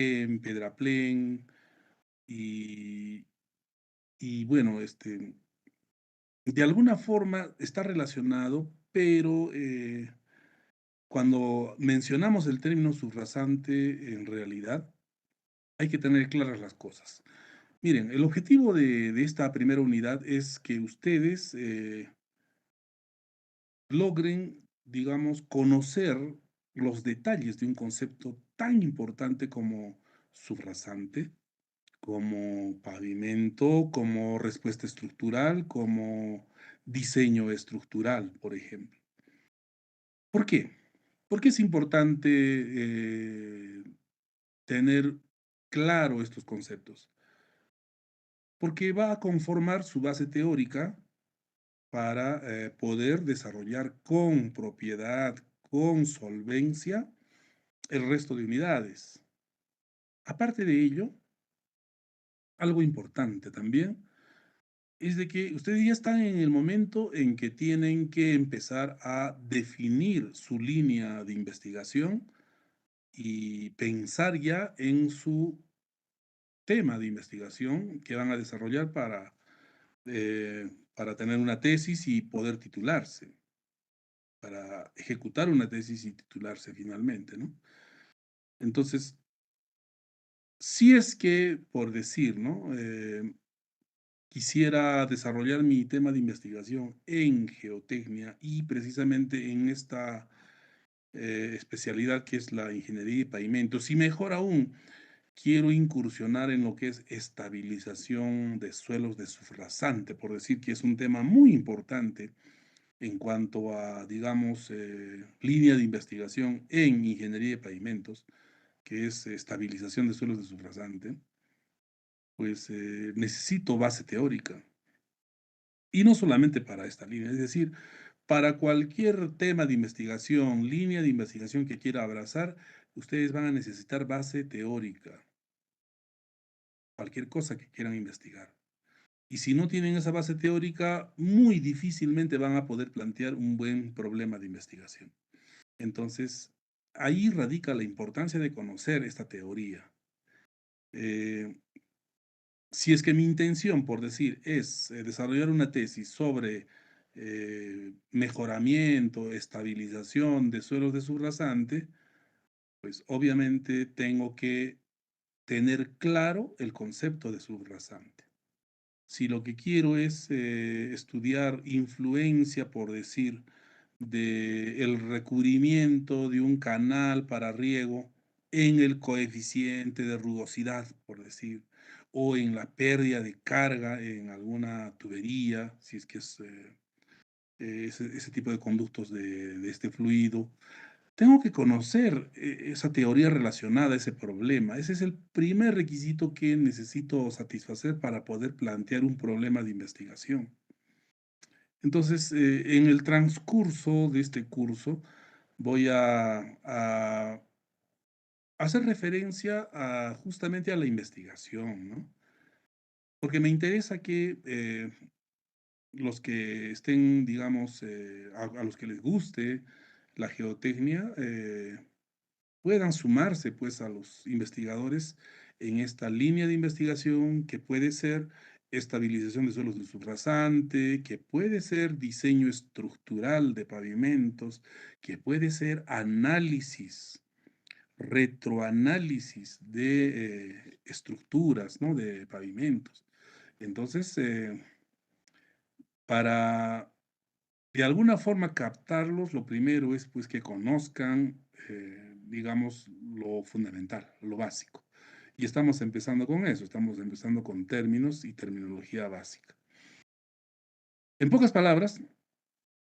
en Pedraplén y, y bueno, de alguna forma está relacionado, pero cuando mencionamos el término subrasante, en realidad hay que tener claras las cosas. Miren, el objetivo de esta primera unidad es que ustedes logren, digamos, conocer los detalles de un concepto tan importante como subrasante, como pavimento, como respuesta estructural, como diseño estructural, por ejemplo. ¿Por qué? ¿Por qué es importante tener claro estos conceptos? Porque va a conformar su base teórica para poder desarrollar con propiedad, con solvencia, el resto de unidades. Aparte de ello, algo importante también es de que ustedes ya están en el momento en que tienen que empezar a definir su línea de investigación y pensar ya en su tema de investigación que van a desarrollar para tener una tesis y poder titularse, para ejecutar una tesis y titularse finalmente, ¿no? Entonces, si es que, por decir, ¿no? Quisiera desarrollar mi tema de investigación en geotecnia y precisamente en esta especialidad que es la ingeniería de pavimentos. Y mejor aún, quiero incursionar en lo que es estabilización de suelos de subrasante, por decir que es un tema muy importante en cuanto a, digamos, línea de investigación en ingeniería de pavimentos, que es estabilización de suelos de subrasante, pues necesito base teórica. Y no solamente para esta línea, es decir, para cualquier tema de investigación, línea de investigación que quiera abrazar, ustedes van a necesitar base teórica, cualquier cosa que quieran investigar. Y si no tienen esa base teórica, muy difícilmente van a poder plantear un buen problema de investigación. Entonces, ahí radica la importancia de conocer esta teoría. Eh, si es que mi intención, por decir, es desarrollar una tesis sobre mejoramiento, estabilización de suelos de subrasante, pues obviamente tengo que tener claro el concepto de subrasante. Si lo que quiero es estudiar influencia, por decir, del recubrimiento de un canal para riego en el coeficiente de rugosidad, por decir, o en la pérdida de carga en alguna tubería, si es que es ese tipo de conductos de este fluido. Tengo que conocer esa teoría relacionada a ese problema. Ese es el primer requisito que necesito satisfacer para poder plantear un problema de investigación. Entonces, en el transcurso de este curso, voy a hacer referencia justamente a la investigación, ¿no? Porque me interesa que los que estén, digamos, a los que les guste la geotecnia, puedan sumarse pues a los investigadores en esta línea de investigación que puede ser estabilización de suelos de subrasante, que puede ser diseño estructural de pavimentos, que puede ser análisis, retroanálisis de estructuras, ¿no? De pavimentos. Entonces, para de alguna forma captarlos, lo primero es pues que conozcan, digamos, lo fundamental, lo básico. Y estamos empezando con eso, estamos empezando con términos y terminología básica. En pocas palabras,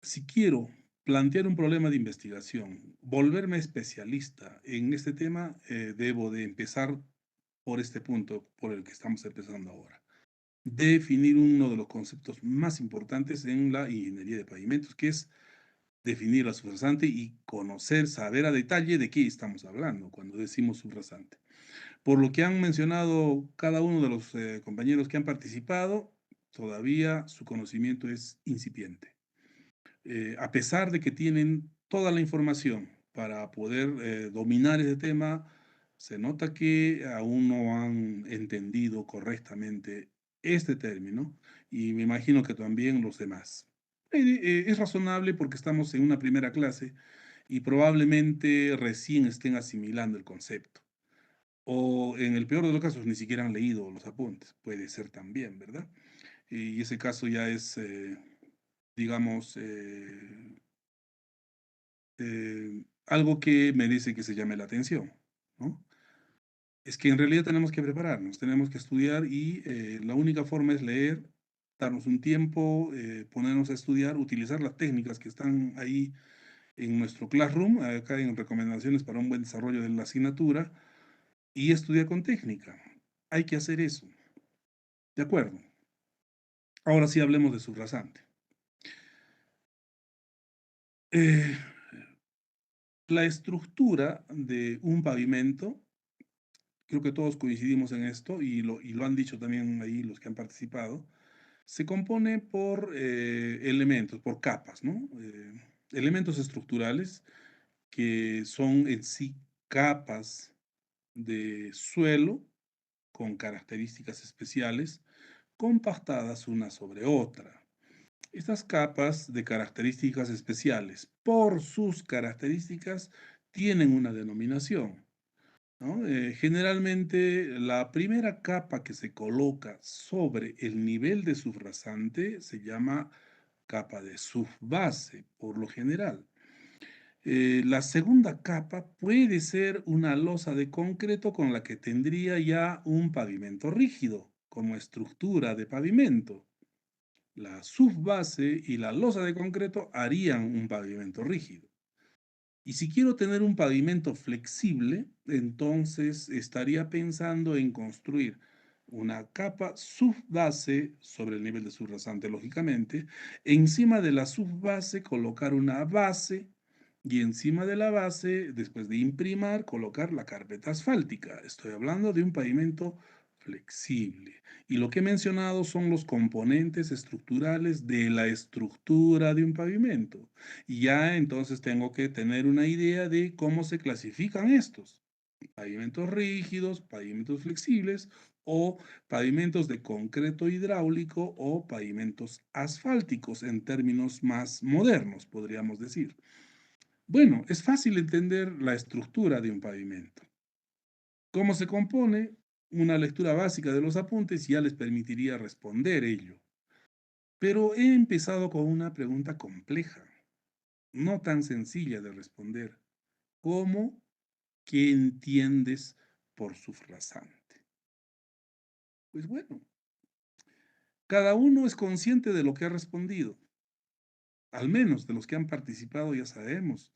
si quiero plantear un problema de investigación, volverme especialista en este tema, debo de empezar por este punto por el que estamos empezando ahora. Definir uno de los conceptos más importantes en la ingeniería de pavimentos, que es definir la subrasante y conocer, saber a detalle de qué estamos hablando cuando decimos subrasante. Por lo que han mencionado cada uno de los compañeros que han participado, todavía su conocimiento es incipiente. A pesar de que tienen toda la información para poder dominar ese tema, Se nota que aún no han entendido correctamente este término y me imagino que también los demás. Es razonable porque estamos en una primera clase y probablemente recién estén asimilando el concepto. O en el peor de los casos ni siquiera han leído los apuntes. Puede ser también, ¿verdad? Y ese caso ya es, digamos, algo que merece que se llame la atención, ¿no? Es que en realidad tenemos que prepararnos, tenemos que estudiar y la única forma es leer, darnos un tiempo, ponernos a estudiar, utilizar las técnicas que están ahí en nuestro Classroom, acá en recomendaciones para un buen desarrollo de la asignatura, y estudiar con técnica. Hay que hacer eso. De acuerdo. Ahora sí hablemos de subrasante. Eh, la estructura de un pavimento, creo que todos coincidimos en esto y lo han dicho también ahí los que han participado, se compone por elementos, por capas, ¿no? Elementos estructurales que son en sí capas de suelo con características especiales compactadas una sobre otra. Estas capas de características especiales, por sus características, tienen una denominación, ¿no? Generalmente, la primera capa que se coloca sobre el nivel de subrasante se llama capa de subbase, por lo general. La segunda capa puede ser una losa de concreto con la que tendría ya un pavimento rígido, como estructura de pavimento. La subbase y la losa de concreto harían un pavimento rígido. Y si quiero tener un pavimento flexible, entonces estaría pensando en construir una capa subbase sobre el nivel de subrasante, lógicamente. Encima de la subbase colocar una base y encima de la base, después de imprimar, colocar la carpeta asfáltica. Estoy hablando de un pavimento flexible. Y lo que he mencionado son los componentes estructurales de la estructura de un pavimento. Y ya entonces tengo que tener una idea de cómo se clasifican estos. Pavimentos rígidos, pavimentos flexibles o pavimentos de concreto hidráulico o pavimentos asfálticos en términos más modernos, podríamos decir. Bueno, es fácil entender la estructura de un pavimento. ¿Cómo se compone? Una lectura básica de los apuntes ya les permitiría responder ello. Pero he empezado con una pregunta compleja, no tan sencilla de responder. ¿Cómo? ¿Qué entiendes por subrasante? Pues bueno, cada uno es consciente de lo que ha respondido. Al menos de los que han participado ya sabemos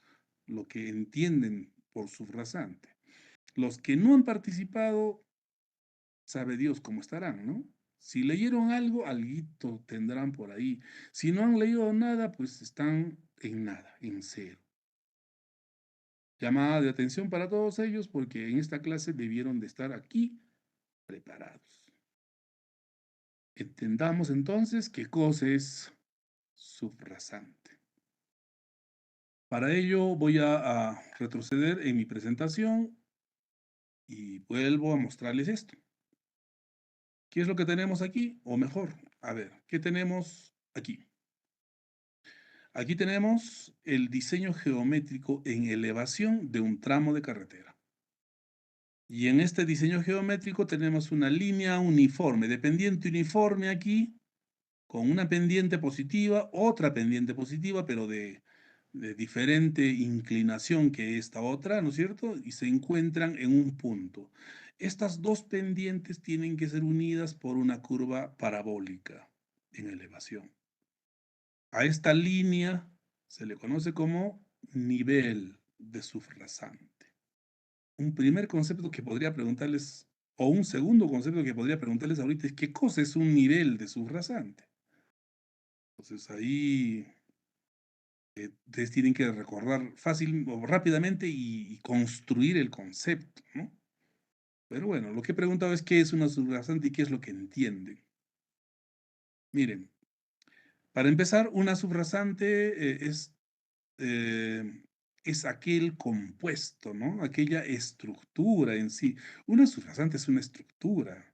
lo que entienden por subrasante. Los que no han participado, sabe Dios cómo estarán, ¿no? Si leyeron algo, alguito tendrán por ahí. Si no han leído nada, pues están en nada, en cero. Llamada de atención para todos ellos porque en esta clase debieron de estar aquí preparados. Entendamos entonces qué cosa es subrasante. Para ello voy a retroceder en mi presentación y vuelvo a mostrarles esto. ¿Qué es lo que tenemos aquí? O mejor, a ver, ¿qué tenemos aquí? Aquí tenemos el diseño geométrico en elevación de un tramo de carretera. Y en este diseño geométrico tenemos una línea uniforme, de pendiente uniforme aquí, con una pendiente positiva, otra pendiente positiva, pero de diferente inclinación que esta otra, ¿no es cierto? Y se encuentran en un punto. Estas dos pendientes tienen que ser unidas por una curva parabólica en elevación. A esta línea se le conoce como nivel de subrasante. Un primer concepto que podría preguntarles, o un segundo concepto que podría preguntarles ahorita es ¿qué cosa es un nivel de subrasante? Entonces ahí ustedes tienen que recordar fácil o rápidamente y construir el concepto, ¿no? Pero bueno, lo que he preguntado es qué es una subrasante y qué es lo que entienden. Miren, para empezar, una subrasante es es aquel compuesto, ¿no? Aquella estructura en sí. Una subrasante es una estructura,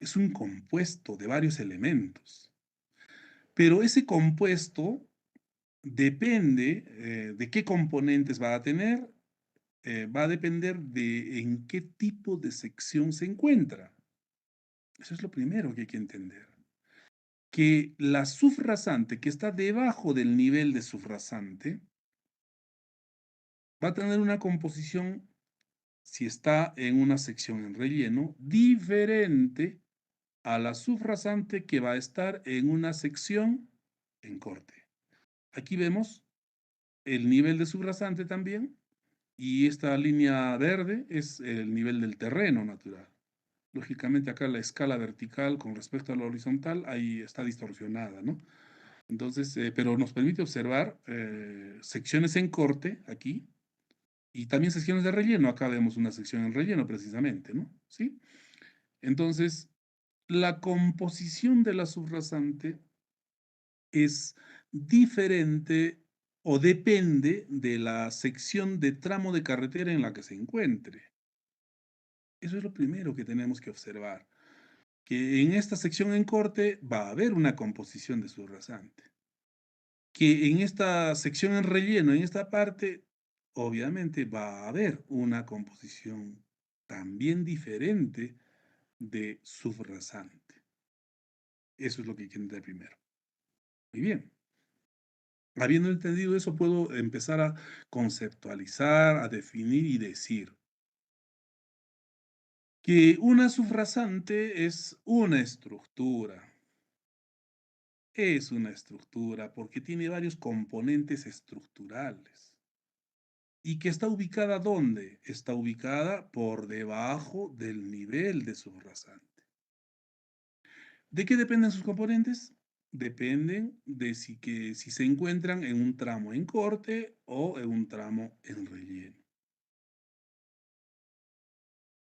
es un compuesto de varios elementos. Pero ese compuesto depende de qué componentes va a tener, va a depender de en qué tipo de sección se encuentra. Eso es lo primero que hay que entender. Que la subrasante que está debajo del nivel de subrasante va a tener una composición, si está en una sección en relleno, diferente a la subrasante que va a estar en una sección en corte. Aquí vemos el nivel de subrasante también, y esta línea verde es el nivel del terreno natural. Lógicamente acá la escala vertical con respecto a la horizontal ahí está distorsionada, ¿no? Entonces, pero nos permite observar secciones en corte aquí y también secciones de relleno. Acá vemos una sección en relleno precisamente, ¿no? ¿Sí? Entonces, la composición de la subrasante es diferente o depende de la sección de tramo de carretera en la que se encuentre. Eso es lo primero que tenemos que observar, que en esta sección en corte va a haber una composición de subrasante, que en esta sección en relleno, en esta parte, obviamente va a haber una composición también diferente de subrasante. Eso es lo que hay que entender primero. Muy bien. Habiendo entendido eso, puedo empezar a conceptualizar, a definir y decir que una subrasante es una estructura porque tiene varios componentes estructurales. ¿Y que está ubicada dónde? Está ubicada por debajo del nivel de subrasante. ¿De qué dependen sus componentes? Dependen de si se encuentran en un tramo en corte o en un tramo en relleno.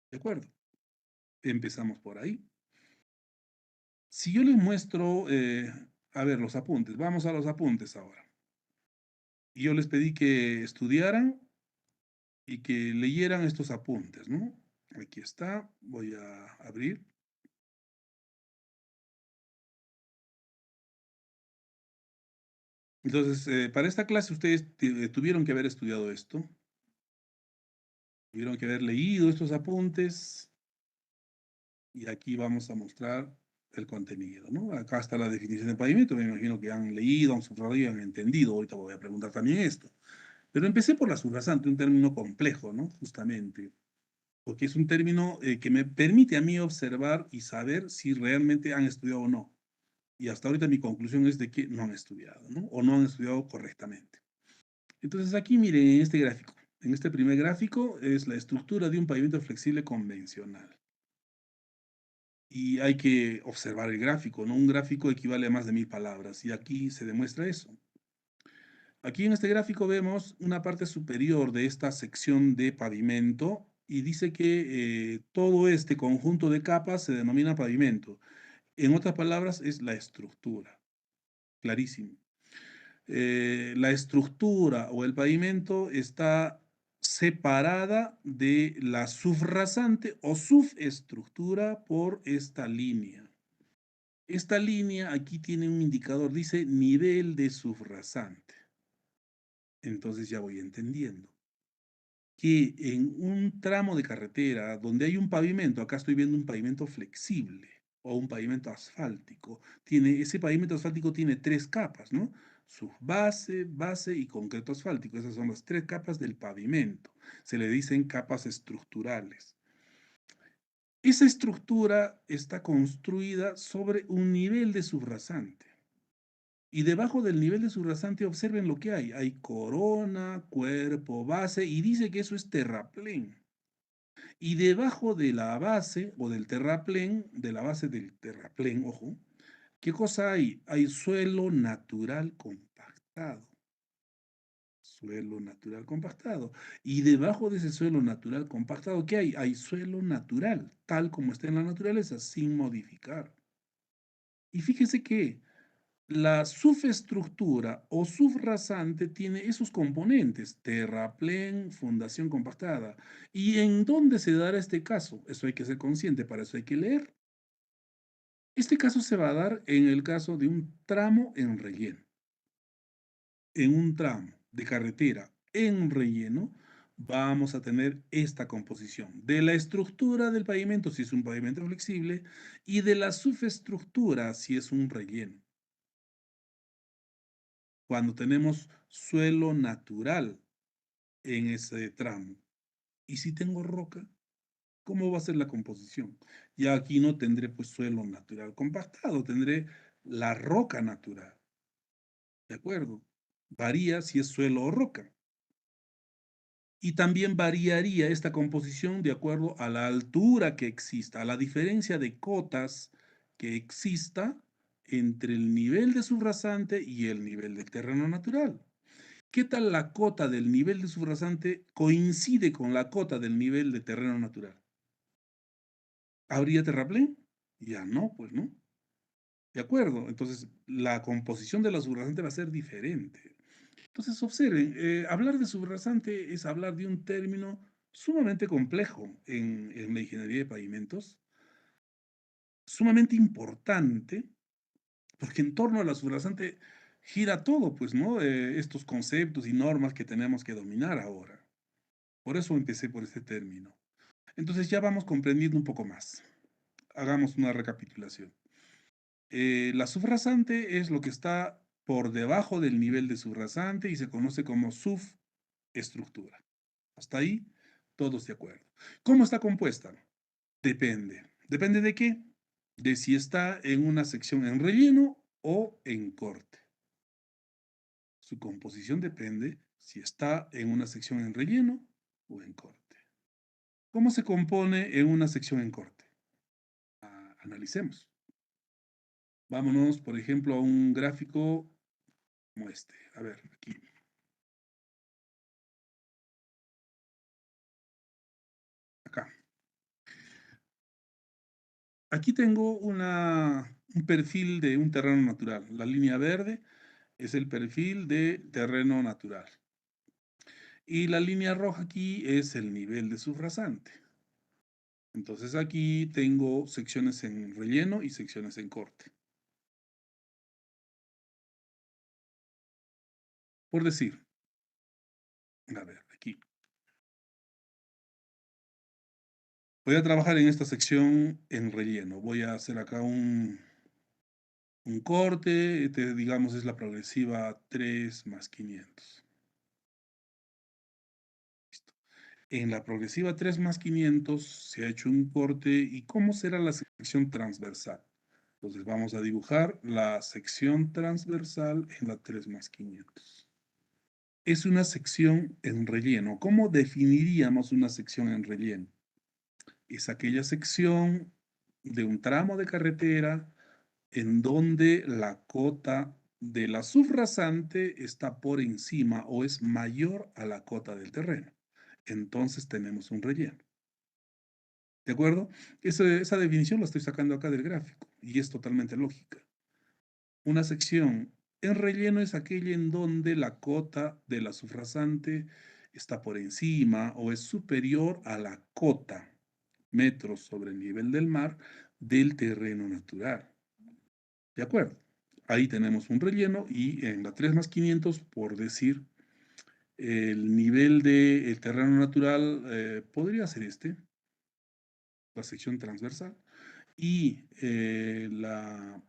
¿De acuerdo? Empezamos por ahí. Si yo les muestro, a ver, los apuntes, vamos a los apuntes ahora. Y yo les pedí que estudiaran y que leyeran estos apuntes, ¿no? Aquí está, voy a abrir. Entonces, para esta clase ustedes tuvieron que haber estudiado esto, tuvieron que haber leído estos apuntes y aquí vamos a mostrar el contenido, ¿no? Acá está la definición de pavimento, me imagino que han leído, han subrayado y han entendido. Ahorita voy a preguntar también esto. Pero empecé por la subrasante, un término complejo, ¿no? Justamente, porque es un término que me permite a mí observar y saber si realmente han estudiado o no. Y hasta ahorita mi conclusión es de que no han estudiado, ¿no? O no han estudiado correctamente. Entonces aquí miren en este gráfico. En este primer gráfico es la estructura de un pavimento flexible convencional. Y hay que observar el gráfico, ¿no? Un gráfico equivale a más de 1000 palabras y aquí se demuestra eso. Aquí en este gráfico vemos una parte superior de esta sección de pavimento y dice que todo este conjunto de capas se denomina pavimento. En otras palabras, es la estructura. Clarísimo. La estructura o el pavimento está separada de la subrasante o subestructura por esta línea. Esta línea aquí tiene un indicador, dice nivel de subrasante. Entonces ya voy entendiendo que en un tramo de carretera donde hay un pavimento, acá estoy viendo un pavimento flexible o un pavimento asfáltico, ese pavimento asfáltico tiene tres capas, ¿no? Subbase, base y concreto asfáltico. Esas son las tres capas del pavimento. Se le dicen capas estructurales. Esa estructura está construida sobre un nivel de subrasante. Y debajo del nivel de subrasante observen lo que hay. Hay corona, cuerpo, base y dice que eso es terraplén. Y debajo de la base o del terraplén, de la base del terraplén, ojo, ¿qué cosa hay? Hay suelo natural compactado. Suelo natural compactado. Y debajo de ese suelo natural compactado, ¿qué hay? Hay suelo natural, tal como está en la naturaleza, sin modificar. Y fíjese que La subestructura o subrasante tiene esos componentes, terraplén, fundación compactada. ¿Y en dónde se dará este caso? Eso hay que ser consciente, para eso hay que leer. Este caso se va a dar en el caso de un tramo en relleno. En un tramo de carretera en relleno, vamos a tener esta composición de la estructura del pavimento, si es un pavimento flexible, y de la subestructura, si es un relleno. Cuando tenemos suelo natural en ese tramo. Y si tengo roca, ¿cómo va a ser la composición? Ya aquí no tendré pues suelo natural compactado, tendré la roca natural. ¿De acuerdo? Varía si es suelo o roca. Y también variaría esta composición de acuerdo a la altura que exista, a la diferencia de cotas que exista entre el nivel de subrasante y el nivel del terreno natural. ¿Qué tal la cota del nivel de subrasante coincide con la cota del nivel de terreno natural? ¿Habría terraplén? Ya no, pues no. ¿De acuerdo? Entonces, la composición de la subrasante va a ser diferente. Entonces, observen, hablar de subrasante es hablar de un término sumamente complejo en la ingeniería de pavimentos, sumamente importante, porque en torno a la subrasante gira todo, pues, ¿no? Estos conceptos y normas que tenemos que dominar ahora. Por eso empecé por este término. Entonces ya vamos comprendiendo un poco más. Hagamos una recapitulación. La subrasante es lo que está por debajo del nivel de subrasante y se conoce como subestructura. Hasta ahí, todos de acuerdo. ¿Cómo está compuesta? Depende. ¿Depende de qué? De si está en una sección en relleno o en corte. Su composición depende si está en una sección en relleno o en corte. ¿Cómo se compone en una sección en corte? Analicemos. Vámonos, por ejemplo, a un gráfico como este. A ver, aquí. Acá. Aquí tengo un perfil de un terreno natural. La línea verde es el perfil de terreno natural. Y la línea roja aquí es el nivel de subrasante. Entonces aquí tengo secciones en relleno y secciones en corte. Por decir, a ver, aquí. Voy a trabajar en esta sección en relleno. Voy a hacer acá un corte, digamos es la progresiva 3 más 500. Listo. En la progresiva 3 más 500 se ha hecho un corte. ¿Y cómo será la sección transversal? Entonces vamos a dibujar la sección transversal en la 3 más 500. Es una sección en relleno. ¿Cómo definiríamos una sección en relleno? Es aquella sección de un tramo de carretera en donde la cota de la subrasante está por encima o es mayor a la cota del terreno. Entonces tenemos un relleno. ¿De acuerdo? Esa definición la estoy sacando acá del gráfico y es totalmente lógica. Una sección en relleno es aquella en donde la cota de la subrasante está por encima o es superior a la cota, metros sobre el nivel del mar, del terreno natural. ¿De acuerdo? Ahí tenemos un relleno y en la 3 más 500, por decir, el nivel del terreno natural podría ser este, la sección transversal, y la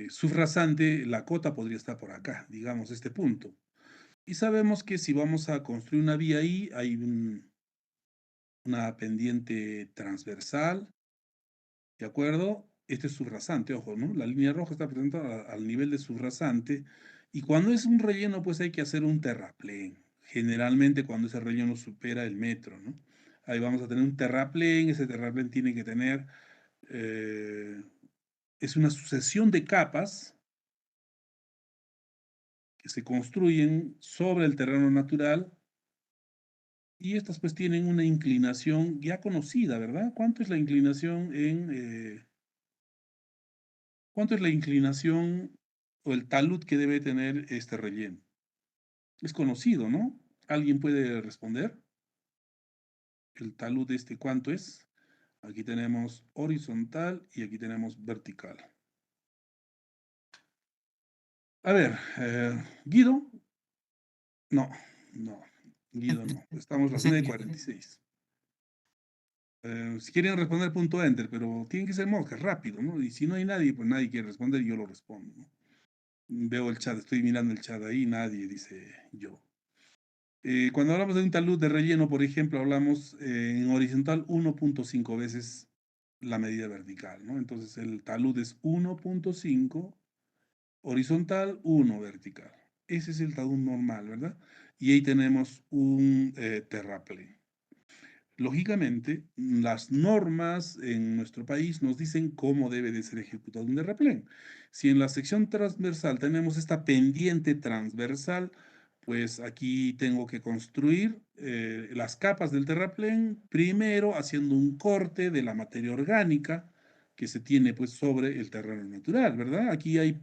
subrasante, la cota podría estar por acá, digamos, este punto. Y sabemos que si vamos a construir una vía ahí, hay una pendiente transversal, ¿de acuerdo? Este es subrasante, ojo, ¿no? La línea roja está presentada al nivel de subrasante. Y cuando es un relleno, pues hay que hacer un terraplén. Generalmente cuando ese relleno supera el metro, ¿no? Ahí vamos a tener un terraplén, ese terraplén tiene que tener, eh, es una sucesión de capas que se construyen sobre el terreno natural y estas pues tienen una inclinación ya conocida, ¿verdad? ¿Cuánto es la inclinación ¿Cuánto es la inclinación o el talud que debe tener este relleno? Es conocido, ¿no? ¿Alguien puede responder? El talud este, ¿cuánto es? Aquí tenemos horizontal y aquí tenemos vertical. A ver, Guido. No, no, Guido no. Estamos a las 9:46. Si quieren responder, punto enter, pero tienen que ser monjes rápido, ¿no? Y si no hay nadie, pues nadie quiere responder y yo lo respondo, ¿no? Veo el chat, estoy mirando el chat ahí, nadie dice yo. Cuando hablamos de un talud de relleno, por ejemplo, hablamos en horizontal 1.5 veces la medida vertical, ¿no? Entonces el talud es 1.5 horizontal, 1 vertical. Ese es el talud normal, ¿verdad? Y ahí tenemos un terraplén. Lógicamente, las normas en nuestro país nos dicen cómo debe de ser ejecutado un terraplén. Si en la sección transversal tenemos esta pendiente transversal, pues aquí tengo que construir las capas del terraplén, primero haciendo un corte de la materia orgánica que se tiene pues sobre el terreno natural, ¿verdad? Aquí hay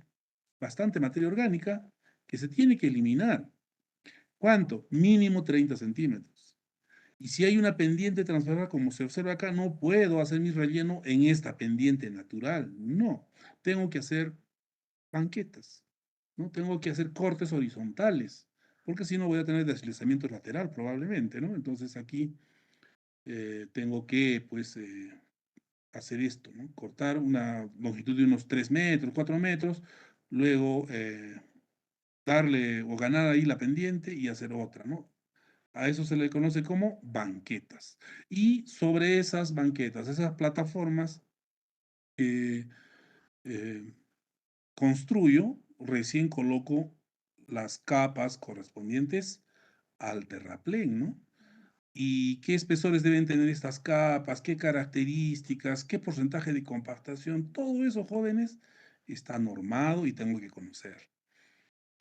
bastante materia orgánica que se tiene que eliminar. ¿Cuánto? Mínimo 30 centímetros. Y si hay una pendiente transversal, como se observa acá, no puedo hacer mi relleno en esta pendiente natural. No, tengo que hacer banquetas, ¿no? Tengo que hacer cortes horizontales, porque si no voy a tener deslizamiento lateral probablemente, ¿no? Entonces aquí tengo que, pues, hacer esto, ¿no? Cortar una longitud de unos 3 metros, 4 metros, luego darle o ganar ahí la pendiente y hacer otra, ¿no? A eso se le conoce como banquetas. Y sobre esas banquetas, esas plataformas, eh, eh, construyo, recién coloco las capas correspondientes al terraplén, ¿no? ¿Y qué espesores deben tener estas capas? ¿Qué características? ¿Qué porcentaje de compactación? Todo eso, jóvenes, está normado y tengo que conocer.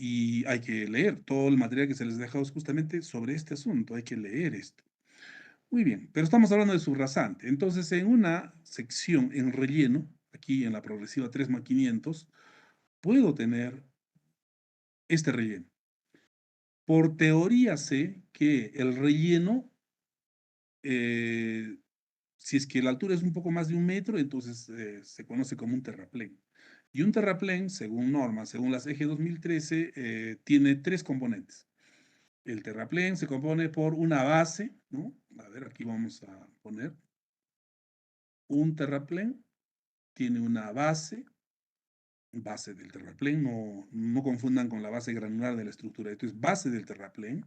Y hay que leer todo el material que se les deja justamente sobre este asunto. Hay que leer esto. Muy bien, pero estamos hablando de subrasante. Entonces, en una sección en relleno, aquí en la progresiva 3x500, puedo tener este relleno. Por teoría sé que el relleno, eh, si es que la altura es un poco más de 1 metro, entonces se conoce como un terraplén. Y un terraplén, según normas, según las EG 2013, tiene 3 componentes. El terraplén se compone por una base, ¿no? A ver, aquí vamos a poner un terraplén, tiene una base del terraplén, no confundan con la base granular de la estructura, esto es base del terraplén.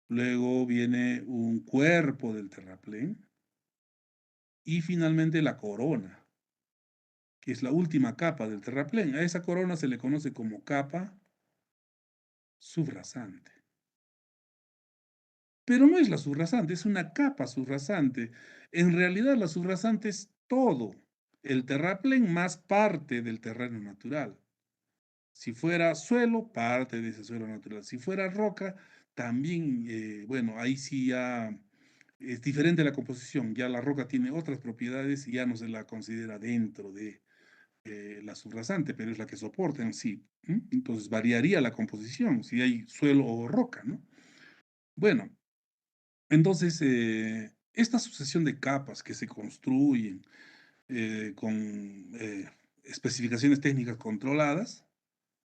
Luego viene un cuerpo del terraplén y finalmente la corona, que es la última capa del terraplén. A esa corona se le conoce como capa subrasante. Pero no es la subrasante, es una capa subrasante. En realidad la subrasante es todo, el terraplén más parte del terreno natural. Si fuera suelo, parte de ese suelo natural. Si fuera roca, también, bueno, ahí sí ya es diferente la composición. Ya la roca tiene otras propiedades y ya no se la considera dentro de la subrasante, pero es la que soporta en sí. Entonces variaría la composición si hay suelo o roca, ¿no? Bueno, entonces esta sucesión de capas que se construyen con especificaciones técnicas controladas,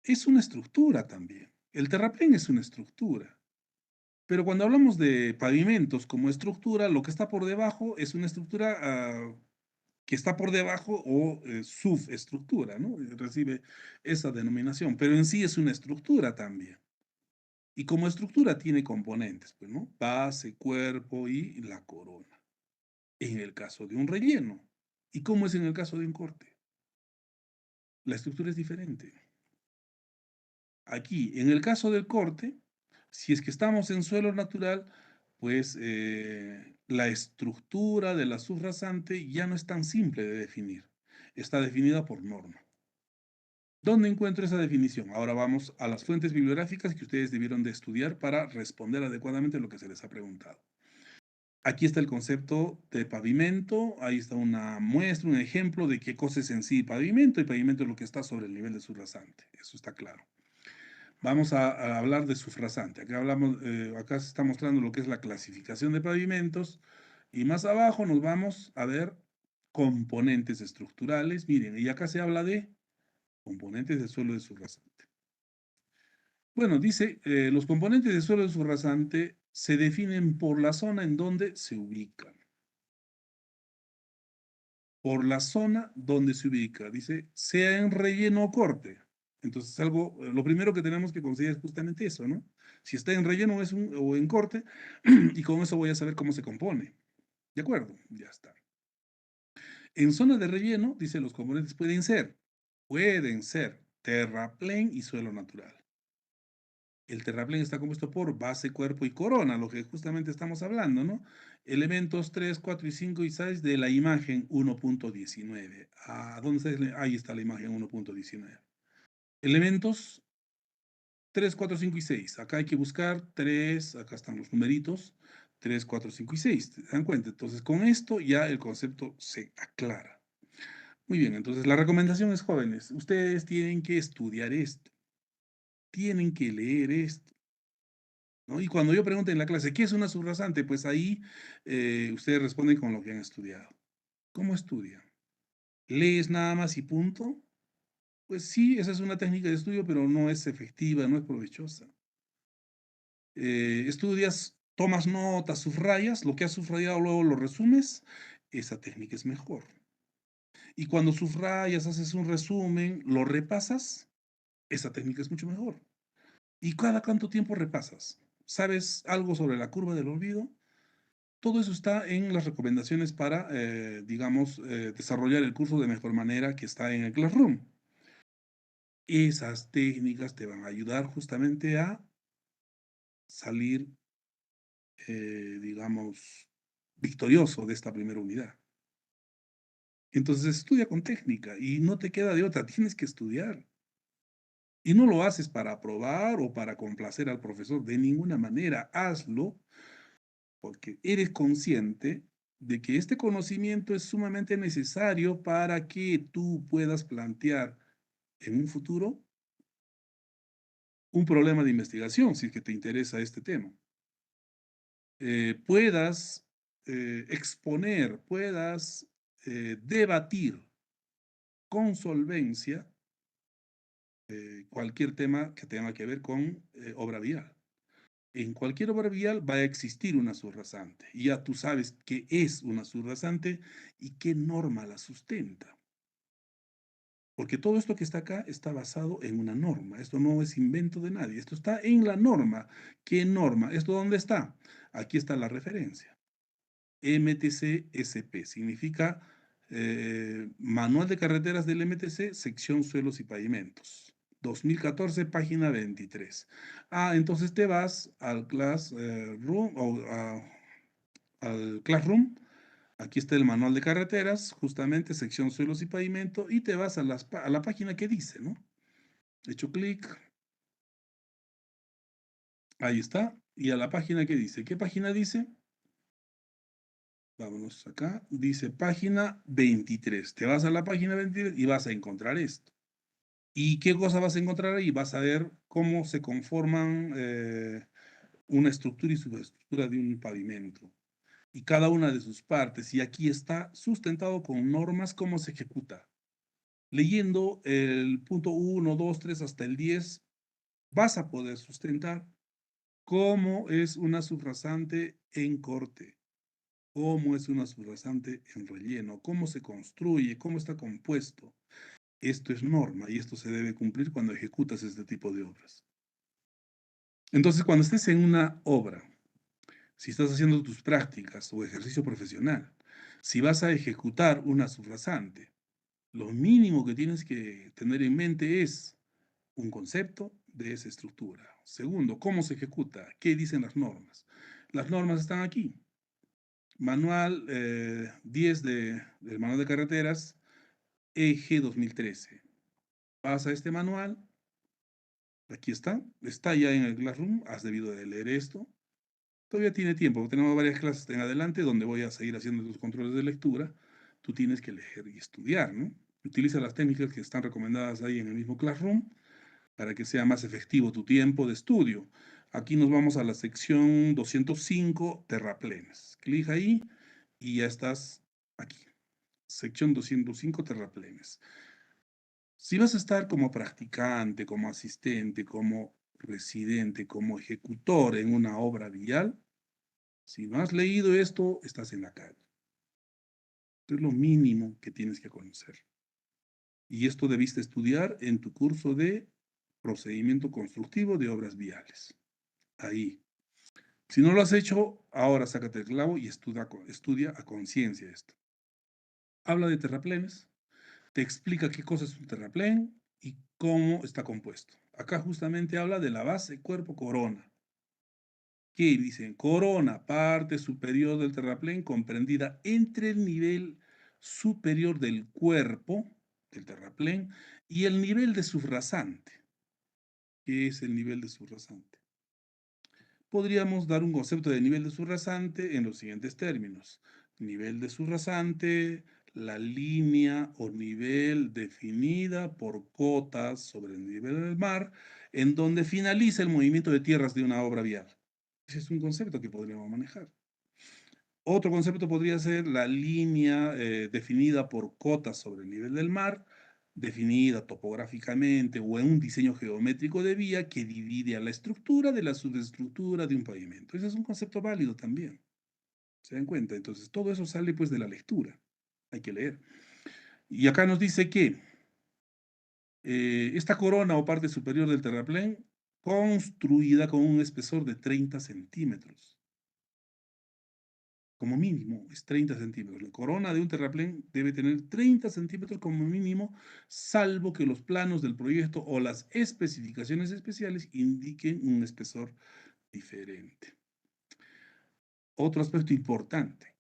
es una estructura también. El terraplén es una estructura. Pero cuando hablamos de pavimentos como estructura, lo que está por debajo es una estructura que está por debajo o subestructura, ¿no? Recibe esa denominación, pero en sí es una estructura también. Y como estructura tiene componentes, pues, ¿no? Base, cuerpo y la corona. En el caso de un relleno. ¿Y cómo es en el caso de un corte? La estructura es diferente. Aquí, en el caso del corte, si es que estamos en suelo natural, pues la estructura de la subrasante ya no es tan simple de definir. Está definida por norma. ¿Dónde encuentro esa definición? Ahora vamos a las fuentes bibliográficas que ustedes debieron de estudiar para responder adecuadamente lo que se les ha preguntado. Aquí está el concepto de pavimento, ahí está una muestra, un ejemplo de qué cosa es en sí pavimento, y pavimento es lo que está sobre el nivel de su rasante, eso está claro. Vamos a hablar de sufrasante. Acá se está mostrando lo que es la clasificación de pavimentos, y más abajo nos vamos a ver componentes estructurales. Miren, y acá se habla de componentes de suelo de subrasante. Bueno, dice, los componentes de suelo de subrasante se definen por la zona en donde se ubican. Por la zona donde se ubica. Dice, sea en relleno o corte. Entonces, lo primero que tenemos que considerar es justamente eso, ¿no? Si está en relleno o en corte, y con eso voy a saber cómo se compone. ¿De acuerdo? Ya está. En zona de relleno, dice, los componentes pueden ser terraplén y suelo natural. El terraplén está compuesto por base, cuerpo y corona, lo que justamente estamos hablando, ¿no? Elementos 3, 4 y 5 y 6 de la imagen 1.19. ¿Dónde está? Ahí está la imagen 1.19. Elementos 3, 4, 5 y 6. Acá hay que buscar 3, acá están los numeritos, 3, 4, 5 y 6. ¿Se dan cuenta? Entonces, con esto ya el concepto se aclara. Muy bien, entonces la recomendación es, jóvenes, ustedes tienen que estudiar esto, tienen que leer esto, ¿no? Y cuando yo pregunte en la clase, ¿qué es una subrasante? Pues ahí ustedes responden con lo que han estudiado. ¿Cómo estudian? ¿Lees nada más y punto? Pues sí, esa es una técnica de estudio, pero no es efectiva, no es provechosa. Estudias, tomas notas, subrayas, lo que has subrayado luego lo resumes, esa técnica es mejor. Y cuando subrayas, haces un resumen, lo repasas, esa técnica es mucho mejor. ¿Y cada cuánto tiempo repasas? ¿Sabes algo sobre la curva del olvido? Todo eso está en las recomendaciones para, digamos, desarrollar el curso de mejor manera que está en el Classroom. Esas técnicas te van a ayudar justamente a salir, digamos, victorioso de esta primera unidad. Entonces estudia con técnica y no te queda de otra, tienes que estudiar. Y no lo haces para aprobar o para complacer al profesor, de ninguna manera. Hazlo porque eres consciente de que este conocimiento es sumamente necesario para que tú puedas plantear en un futuro un problema de investigación, si es que te interesa este tema. Puedas exponer, puedas debatir con solvencia cualquier tema que tenga que ver con obra vial. En cualquier obra vial va a existir una subrasante. Y ya tú sabes qué es una subrasante y qué norma la sustenta. Porque todo esto que está acá está basado en una norma. Esto no es invento de nadie. Esto está en la norma. ¿Qué norma? ¿Esto dónde está? Aquí está la referencia. MTC-SP. Significa Manual de Carreteras del MTC, sección Suelos y Pavimentos. 2014, página 23. Entonces te vas al Classroom al Classroom. Aquí está el manual de carreteras, justamente sección suelos y pavimento, y te vas a la página que dice, ¿no? Hecho clic, ahí está, y a la página que dice. ¿Qué página dice? Vámonos acá, dice página 23. Te vas a la página 23 y vas a encontrar esto. ¿Y qué cosa vas a encontrar ahí? Vas a ver cómo se conforman una estructura y subestructura de un pavimento. Y cada una de sus partes. Y aquí está sustentado con normas cómo se ejecuta. Leyendo el punto 1, 2, 3 hasta el 10, vas a poder sustentar cómo es una subrasante en corte, cómo es una subrasante en relleno, cómo se construye, cómo está compuesto. Esto es norma y esto se debe cumplir cuando ejecutas este tipo de obras. Entonces, cuando estés en una obra, si estás haciendo tus prácticas o ejercicio profesional, si vas a ejecutar una subrasante, lo mínimo que tienes que tener en mente es un concepto de esa estructura. Segundo, ¿cómo se ejecuta? ¿Qué dicen las normas? Las normas están aquí. Manual 10 del Manual de Carreteras, EG 2013. Vas a este manual, aquí está ya en el Classroom, has debido de leer esto. todavía tiene tiempo. Tenemos varias clases en adelante donde voy a seguir haciendo los controles de lectura. Tú tienes que leer y estudiar, ¿no? Utiliza las técnicas que están recomendadas ahí en el mismo Classroom para que sea más efectivo tu tiempo de estudio. Aquí nos vamos a la sección 205, terraplenes. Clic ahí y ya estás aquí. Sección 205, terraplenes. Si vas a estar como practicante, como asistente, como residente, como ejecutor en una obra vial, si no has leído esto, estás en la calle. Esto es lo mínimo que tienes que conocer. Y esto debiste estudiar en tu curso de procedimiento constructivo de obras viales. Ahí. Si no lo has hecho, ahora sácate el clavo y estudia a conciencia esto. Habla de terraplenes, te explica qué cosa es un terraplén y cómo está compuesto. Acá justamente habla de la base cuerpo corona. ¿Qué dicen? Corona, parte superior del terraplén comprendida entre el nivel superior del cuerpo del terraplén y el nivel de subrasante. ¿Qué es el nivel de subrasante? Podríamos dar un concepto de nivel de subrasante en los siguientes términos. Nivel de subrasante, la línea o nivel definida por cotas sobre el nivel del mar, en donde finaliza el movimiento de tierras de una obra vial. Ese es un concepto que podríamos manejar. Otro concepto podría ser la línea definida por cotas sobre el nivel del mar, definida topográficamente o en un diseño geométrico de vía que divide a la estructura de la subestructura de un pavimento. Ese es un concepto válido también. ¿Se dan cuenta? Entonces, todo eso sale pues de la lectura. Hay que leer. Y acá nos dice que esta corona o parte superior del terraplén construida con un espesor de 30 centímetros. Como mínimo es 30 centímetros. La corona de un terraplén debe tener 30 centímetros como mínimo, salvo que los planos del proyecto o las especificaciones especiales indiquen un espesor diferente. Otro aspecto importante.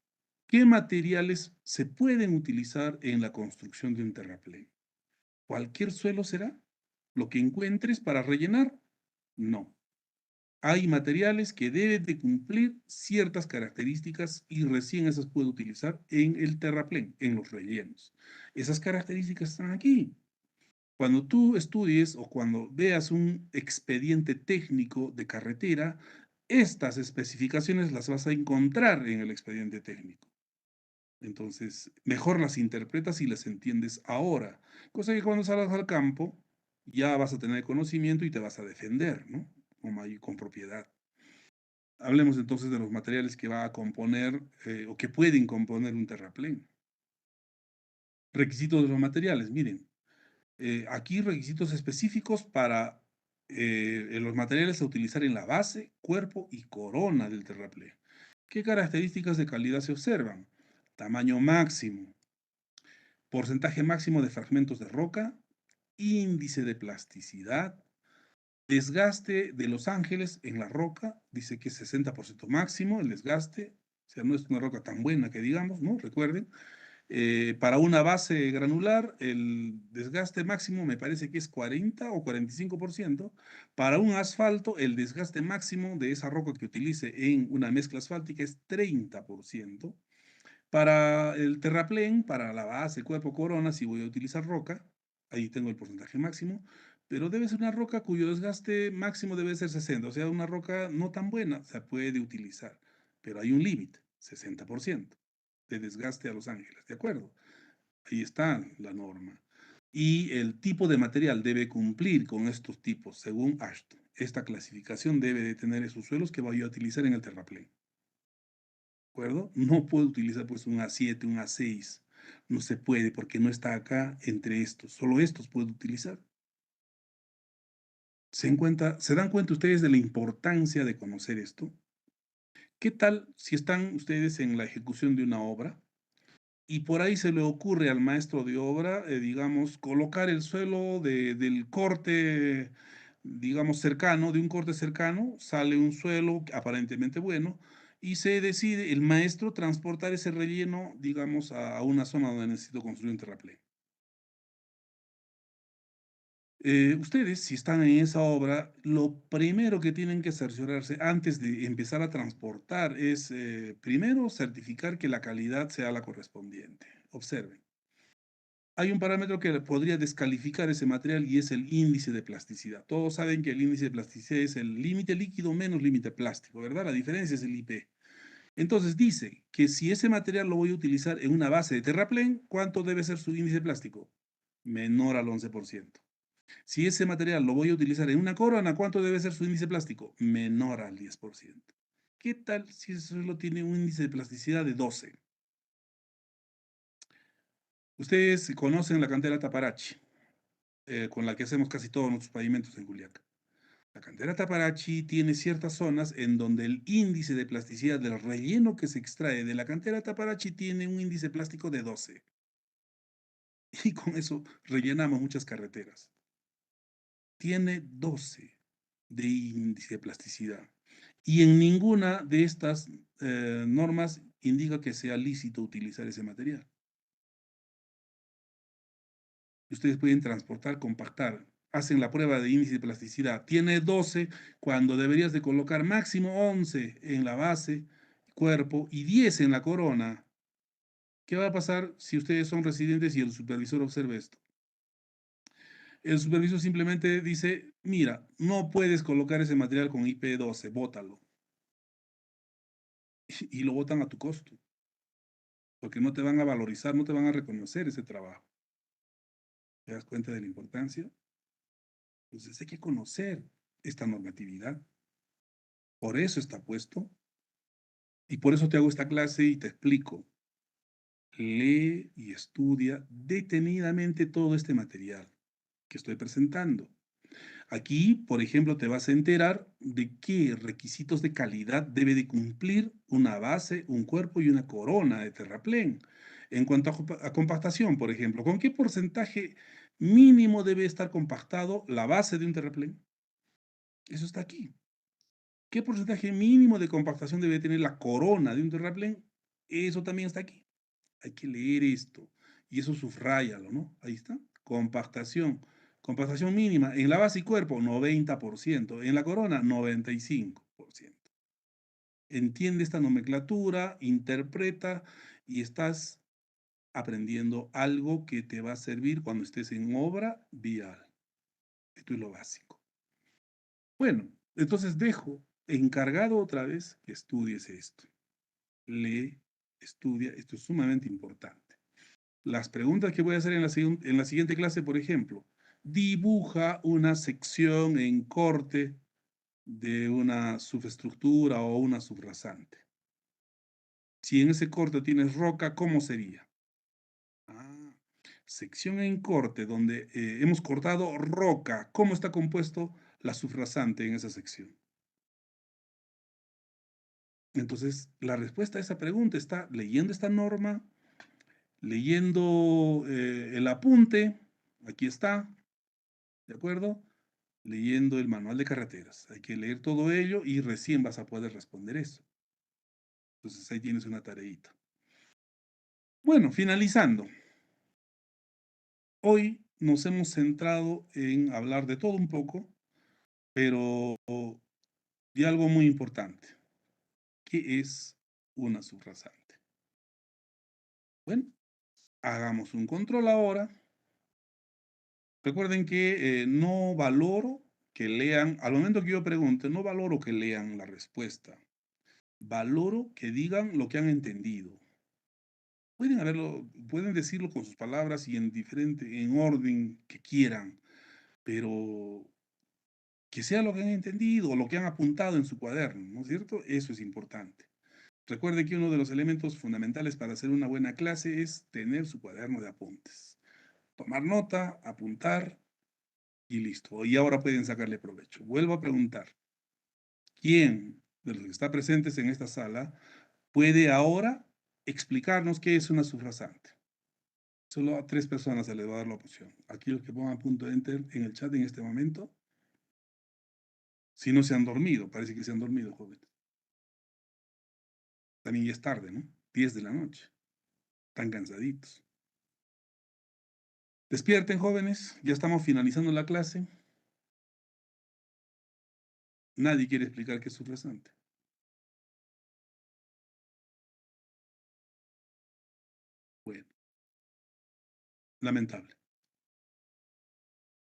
¿Qué materiales se pueden utilizar en la construcción de un terraplén? ¿Cualquier suelo será? ¿Lo que encuentres para rellenar? No. Hay materiales que deben de cumplir ciertas características y recién esas puede utilizar en el terraplén, en los rellenos. Esas características están aquí. Cuando tú estudies o cuando veas un expediente técnico de carretera, estas especificaciones las vas a encontrar en el expediente técnico. Entonces, mejor las interpretas y las entiendes ahora. Cosa que cuando salgas al campo, ya vas a tener conocimiento y te vas a defender, ¿no? Con propiedad. Hablemos entonces de los materiales que va a componer o que pueden componer un terraplén. Requisitos de los materiales, miren, aquí requisitos específicos para los materiales a utilizar en la base, cuerpo y corona del terraplén. ¿Qué características de calidad se observan? Tamaño máximo, porcentaje máximo de fragmentos de roca, índice de plasticidad, desgaste de los ángeles en la roca, dice que es 60% máximo el desgaste, o sea, no es una roca tan buena que digamos, ¿no? Recuerden, para una base granular, el desgaste máximo me parece que es 40 o 45%. Para un asfalto, el desgaste máximo de esa roca que utilice en una mezcla asfáltica es 30%. Para el terraplén, para la base, cuerpo, corona, si voy a utilizar roca, ahí tengo el porcentaje máximo, pero debe ser una roca cuyo desgaste máximo debe ser 60, o sea, una roca no tan buena, se puede utilizar, pero hay un límite, 60% de desgaste a Los Ángeles, ¿de acuerdo? Ahí está la norma. Y el tipo de material debe cumplir con estos tipos, según Ashton. Esta clasificación debe de tener esos suelos que voy a utilizar en el terraplén. ¿De acuerdo? No puedo utilizar pues un A7, un A6. No se puede porque no está acá entre estos. Solo estos puedo utilizar. ¿Se dan cuenta ustedes de la importancia de conocer esto? ¿Qué tal si están ustedes en la ejecución de una obra y por ahí se le ocurre al maestro de obra, digamos, colocar el suelo del corte, digamos, cercano, de un corte cercano, sale un suelo aparentemente bueno, y se decide el maestro transportar ese relleno, digamos, a una zona donde necesito construir un terraplén. Ustedes, si están en esa obra, lo primero que tienen que cerciorarse antes de empezar a transportar es, primero, certificar que la calidad sea la correspondiente. Observen. Hay un parámetro que podría descalificar ese material y es el índice de plasticidad. Todos saben que el índice de plasticidad es el límite líquido menos límite plástico, ¿verdad? La diferencia es el IP. Entonces dice que si ese material lo voy a utilizar en una base de terraplén, ¿cuánto debe ser su índice plástico? Menor al 11%. Si ese material lo voy a utilizar en una corona, ¿cuánto debe ser su índice plástico? Menor al 10%. ¿Qué tal si solo tiene un índice de plasticidad de 12? Ustedes conocen la cantera Taparachi, con la que hacemos casi todos nuestros pavimentos en Juliaca. La cantera Taparachi tiene ciertas zonas en donde el índice de plasticidad del relleno que se extrae de la cantera Taparachi tiene un índice plástico de 12. Y con eso rellenamos muchas carreteras. Tiene 12 de índice de plasticidad. Y en ninguna de estas normas indica que sea lícito utilizar ese material. Ustedes pueden transportar, compactar, hacen la prueba de índice de plasticidad. Tiene 12 cuando deberías de colocar máximo 11 en la base, cuerpo y 10 en la corona. ¿Qué va a pasar si ustedes son residentes y el supervisor observa esto? El supervisor simplemente dice, mira, no puedes colocar ese material con IP12, bótalo. Y lo botan a tu costo, porque no te van a valorizar, no te van a reconocer ese trabajo. ¿Te das cuenta de la importancia? Entonces hay que conocer esta normatividad. Por eso está puesto y por eso te hago esta clase y te explico. Lee y estudia detenidamente todo este material que estoy presentando. Aquí, por ejemplo, te vas a enterar de qué requisitos de calidad debe de cumplir una base, un cuerpo y una corona de terraplén. En cuanto a compactación, por ejemplo, ¿con qué porcentaje mínimo debe estar compactado la base de un terraplén? Eso está aquí. ¿Qué porcentaje mínimo de compactación debe tener la corona de un terraplén? Eso también está aquí. Hay que leer esto. Y eso sufráyalo, ¿no? Ahí está. Compactación. Compactación mínima. En la base y cuerpo, 90%. En la corona, 95%. Entiende esta nomenclatura, interpreta y estás aprendiendo algo que te va a servir cuando estés en obra vial. Esto es lo básico. Bueno, entonces dejo encargado otra vez que estudies esto. Lee, estudia, esto es sumamente importante. Las preguntas que voy a hacer en la siguiente clase, por ejemplo, dibuja una sección en corte de una subestructura o una subrasante. Si en ese corte tienes roca, ¿cómo sería? Ah, sección en corte donde hemos cortado roca. ¿Cómo está compuesto la subrasante en esa sección? Entonces, la respuesta a esa pregunta está leyendo esta norma, leyendo el apunte, aquí está, ¿de acuerdo? Leyendo el manual de carreteras. Hay que leer todo ello y recién vas a poder responder eso. Entonces ahí tienes una tareita. Bueno, finalizando. Hoy nos hemos centrado en hablar de todo un poco, pero de algo muy importante. ¿Qué es una subrasante? Bueno, hagamos un control ahora. Recuerden que no valoro que lean, al momento que yo pregunte, no valoro que lean la respuesta. Valoro que digan lo que han entendido. Pueden decirlo con sus palabras y en orden que quieran, pero que sea lo que han entendido o lo que han apuntado en su cuaderno, ¿no es cierto? Eso es importante. Recuerde que uno de los elementos fundamentales para hacer una buena clase es tener su cuaderno de apuntes. Tomar nota, apuntar y listo. Y ahora pueden sacarle provecho. Vuelvo a preguntar, ¿quién de los que están presentes en esta sala puede ahora explicarnos qué es una subrasante? Solo a 3 personas se les va a dar la opción. Aquí los que pongan punto enter en el chat en este momento, si no se han dormido, parece que se han dormido, jóvenes. También ya es tarde, ¿no? 10 de la noche. Están cansaditos. Despierten, jóvenes, ya estamos finalizando la clase. Nadie quiere explicar qué es subrasante. Bueno, lamentable.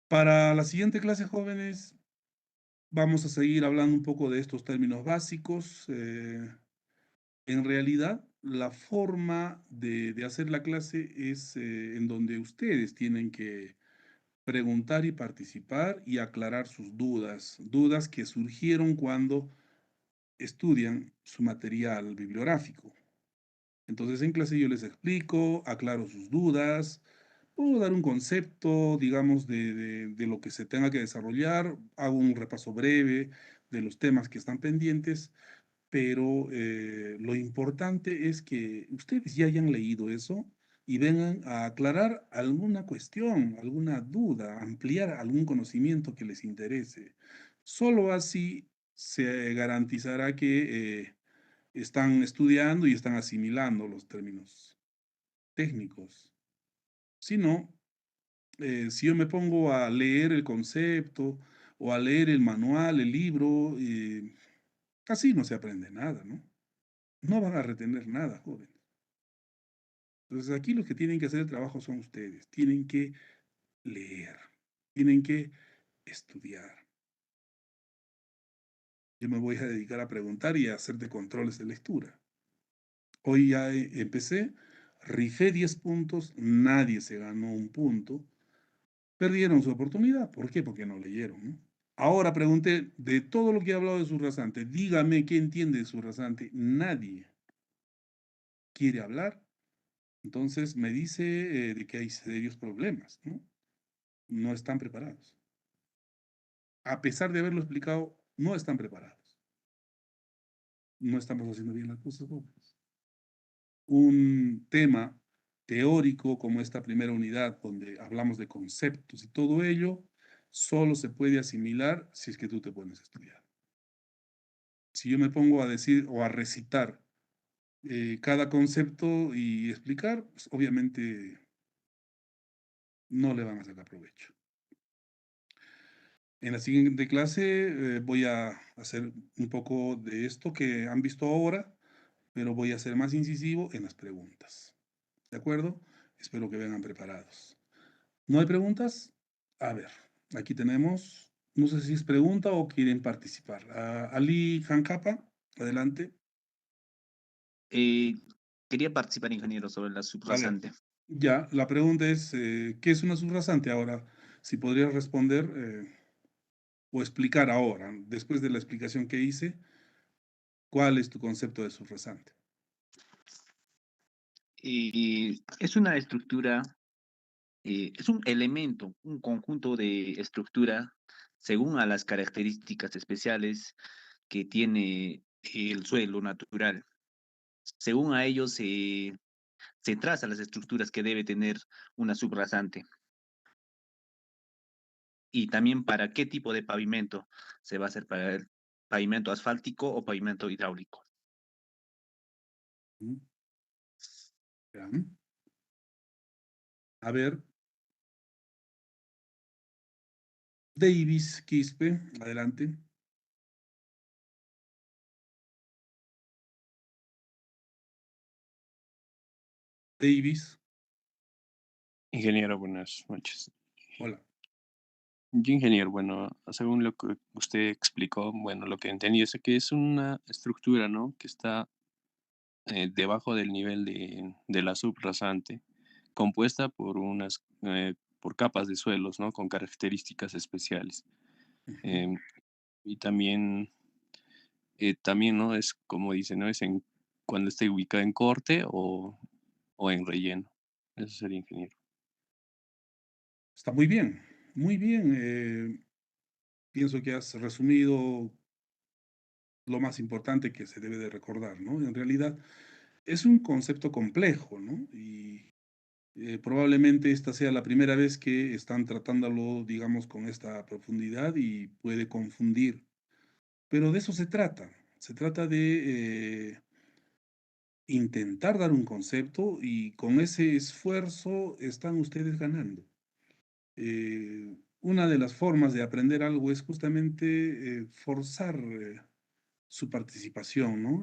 Para la siguiente clase, jóvenes, vamos a seguir hablando un poco de estos términos básicos. En realidad, la forma de hacer la clase es en donde ustedes tienen que preguntar y participar y aclarar sus dudas, dudas que surgieron cuando estudian su material bibliográfico. Entonces, en clase yo les explico, aclaro sus dudas, puedo dar un concepto, digamos, de lo que se tenga que desarrollar, hago un repaso breve de los temas que están pendientes, pero lo importante es que ustedes ya hayan leído eso y vengan a aclarar alguna cuestión, alguna duda, ampliar algún conocimiento que les interese. Solo así se garantizará que están estudiando y están asimilando los términos técnicos. Si no, si yo me pongo a leer el concepto o a leer el manual, el libro, así no se aprende nada, ¿no? No van a retener nada, jóvenes. Entonces aquí los que tienen que hacer el trabajo son ustedes. Tienen que leer, tienen que estudiar. Yo me voy a dedicar a preguntar y a hacer de controles de lectura. Hoy ya empecé, rifé 10 puntos, nadie se ganó un punto. Perdieron su oportunidad. ¿Por qué? Porque no leyeron, ¿no? Ahora pregunté, de todo lo que he hablado de subrasante, dígame qué entiende de subrasante. Nadie quiere hablar. Entonces me dice de que hay serios problemas, ¿no? No están preparados. A pesar de haberlo explicado, no están preparados. No estamos haciendo bien las cosas, jóvenes. Un tema teórico como esta primera unidad, donde hablamos de conceptos y todo ello, solo se puede asimilar si es que tú te pones a estudiar. Si yo me pongo a decir o a recitar cada concepto y explicar, pues obviamente no le van a sacar provecho. En la siguiente clase voy a hacer un poco de esto que han visto ahora, pero voy a ser más incisivo en las preguntas. ¿De acuerdo? Espero que vengan preparados. ¿No hay preguntas? A ver, aquí tenemos, no sé si es pregunta o quieren participar. Ali Hankapa, adelante. Eh, Quería participar, ingeniero, sobre la A ver, subrasante. ya, la pregunta es, ¿qué es una subrasante? Ahora, si podrías responder o explicar ahora, después de la explicación que hice, ¿cuál es tu concepto de subrasante? Es una estructura, es un elemento, un conjunto de estructura según a las características especiales que tiene el suelo natural. Según a ello se trazan las estructuras que debe tener una subrasante y también para qué tipo de pavimento se va a hacer, para el pavimento asfáltico o pavimento hidráulico. ¿Mm? Ya. A ver, Davis Quispe, adelante. Davis, Ingeniero, buenas noches. hola. Yo, ingeniero, bueno, según lo que usted explicó, bueno, lo que entendí es que es una estructura, ¿no? Que está debajo del nivel de la subrasante, compuesta por por capas de suelos, ¿no? Con características especiales. Ujú. Em, y también, ¿no? Es como dice, ¿no? Es cuando esté ubicada en corte o en relleno. Eso sería, ingeniero. Está muy bien, muy bien. Pienso que has resumido lo más importante que se debe de recordar, ¿no? En realidad es un concepto complejo, ¿no? Y probablemente esta sea la primera vez que están tratándolo, digamos, con esta profundidad y puede confundir. Pero de eso se trata. Se trata de intentar dar un concepto y con ese esfuerzo están ustedes ganando. Una de las formas de aprender algo es justamente forzar su participación, ¿no?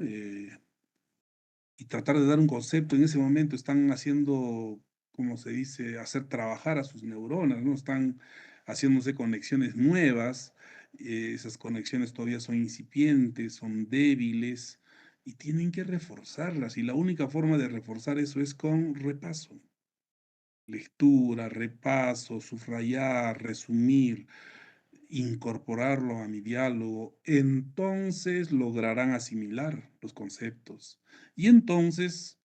Y tratar de dar un concepto. En ese momento están haciendo, como se dice, hacer trabajar a sus neuronas, ¿no? Están haciéndose conexiones nuevas. Esas conexiones todavía son incipientes, son débiles y tienen que reforzarlas. Y la única forma de reforzar eso es con repaso. Lectura, repaso, subrayar, resumir, incorporarlo a mi diálogo, entonces lograrán asimilar los conceptos y entonces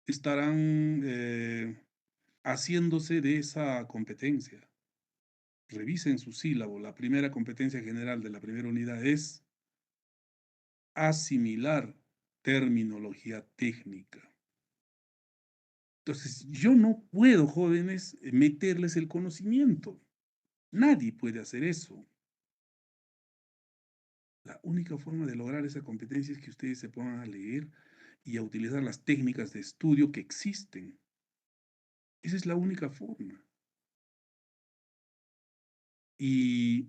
estarán haciéndose de esa competencia. Revisen su sílabo. La primera competencia general de la primera unidad es asimilar terminología técnica. Entonces, yo no puedo, jóvenes, meterles el conocimiento. Nadie puede hacer eso. La única forma de lograr esa competencia es que ustedes se pongan a leer y a utilizar las técnicas de estudio que existen. Esa es la única forma. Y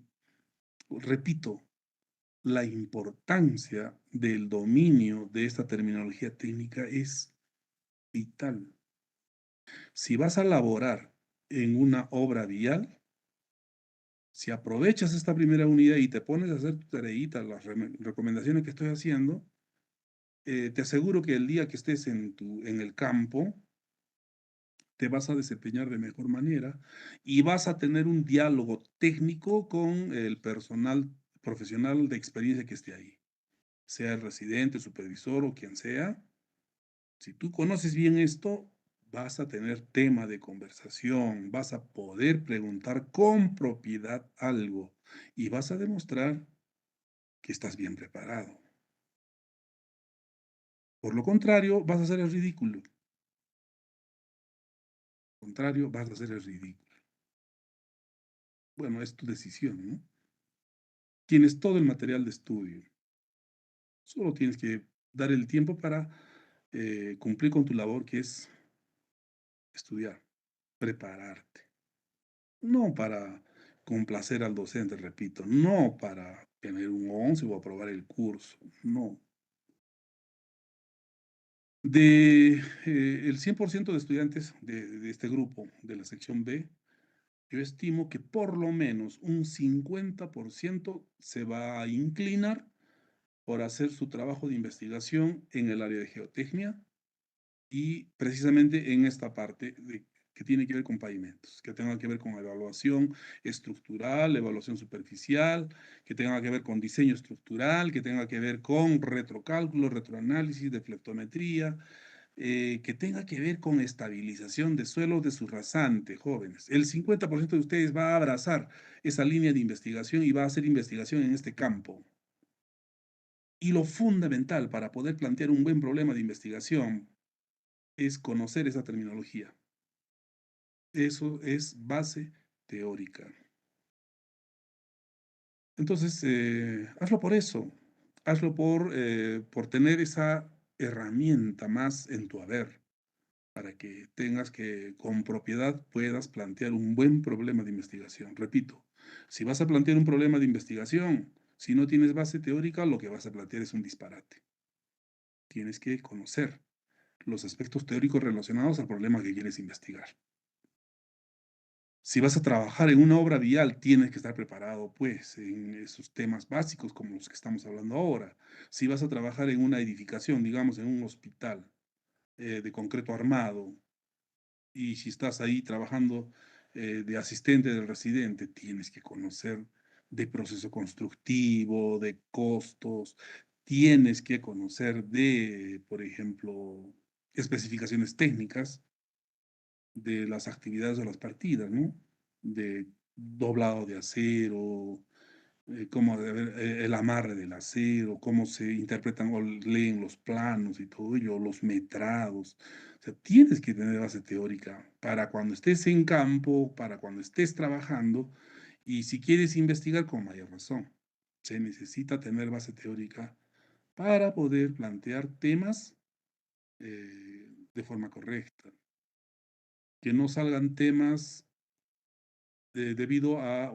repito, la importancia del dominio de esta terminología técnica es vital. Si vas a laborar en una obra vial, si aprovechas esta primera unidad y te pones a hacer tu tareita, las recomendaciones que estoy haciendo, te aseguro que el día que estés en el campo, te vas a desempeñar de mejor manera y vas a tener un diálogo técnico con el personal profesional de experiencia que esté ahí, sea el residente, supervisor o quien sea. Si tú conoces bien esto, vas a tener tema de conversación, vas a poder preguntar con propiedad algo y vas a demostrar que estás bien preparado. Por lo contrario, vas a hacer el ridículo. Por lo contrario, vas a hacer el ridículo. Bueno, es tu decisión, ¿no? Tienes todo el material de estudio. Solo tienes que dar el tiempo para cumplir con tu labor, que es estudiar, prepararte. No para complacer al docente, repito, no para tener un 11 o aprobar el curso, no. El 100% de estudiantes de este grupo, de la sección B, yo estimo que por lo menos un 50% se va a inclinar por hacer su trabajo de investigación en el área de geotecnia y precisamente en esta parte que tiene que ver con pavimentos, que tenga que ver con evaluación estructural, evaluación superficial, que tenga que ver con diseño estructural, que tenga que ver con retrocálculo, retroanálisis, deflectometría, que tenga que ver con estabilización de suelos de su rasante, jóvenes. El 50% de ustedes va a abrazar esa línea de investigación y va a hacer investigación en este campo. Y lo fundamental para poder plantear un buen problema de investigación es conocer esa terminología. Eso es base teórica. Entonces, hazlo por eso. Hazlo por tener esa herramienta más en tu haber, para que tengas que, con propiedad, puedas plantear un buen problema de investigación. Repito, si vas a plantear un problema de investigación, si no tienes base teórica, lo que vas a plantear es un disparate. Tienes que conocer los aspectos teóricos relacionados al problema que quieres investigar. Si vas a trabajar en una obra vial, tienes que estar preparado, pues, en esos temas básicos como los que estamos hablando ahora. Si vas a trabajar en una edificación, digamos, en un hospital de concreto armado, y si estás ahí trabajando de asistente del residente, tienes que conocer de proceso constructivo, de costos, tienes que conocer de, por ejemplo, especificaciones técnicas de las actividades de las partidas, ¿no? De doblado de acero, el amarre del acero, cómo se interpretan o leen los planos y todo ello, los metrados. O sea, tienes que tener base teórica para cuando estés en campo, para cuando estés trabajando y si quieres investigar con mayor razón. Se necesita tener base teórica para poder plantear temas de forma correcta. Que no salgan temas debido a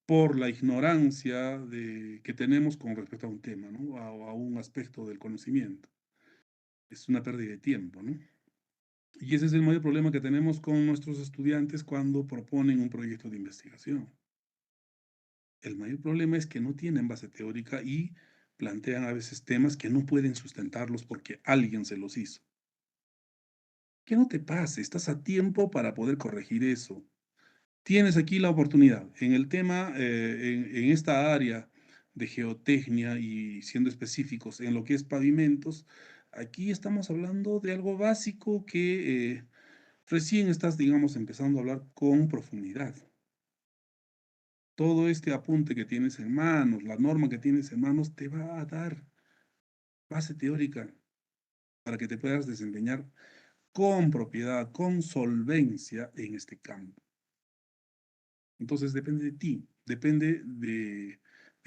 por la ignorancia que tenemos con respecto a un tema, ¿no? A un aspecto del conocimiento. Es una pérdida de tiempo, ¿no? Y ese es el mayor problema que tenemos con nuestros estudiantes cuando proponen un proyecto de investigación. El mayor problema es que no tienen base teórica y plantean a veces temas que no pueden sustentarlos porque alguien se los hizo. Que no te pase, estás a tiempo para poder corregir eso. Tienes aquí la oportunidad. En el tema, en esta área de geotecnia y siendo específicos en lo que es pavimentos, aquí estamos hablando de algo básico que recién estás, digamos, empezando a hablar con profundidad. Todo este apunte que tienes en manos, la norma que tienes en manos, te va a dar base teórica para que te puedas desempeñar con propiedad, con solvencia en este campo. Entonces depende de ti, depende de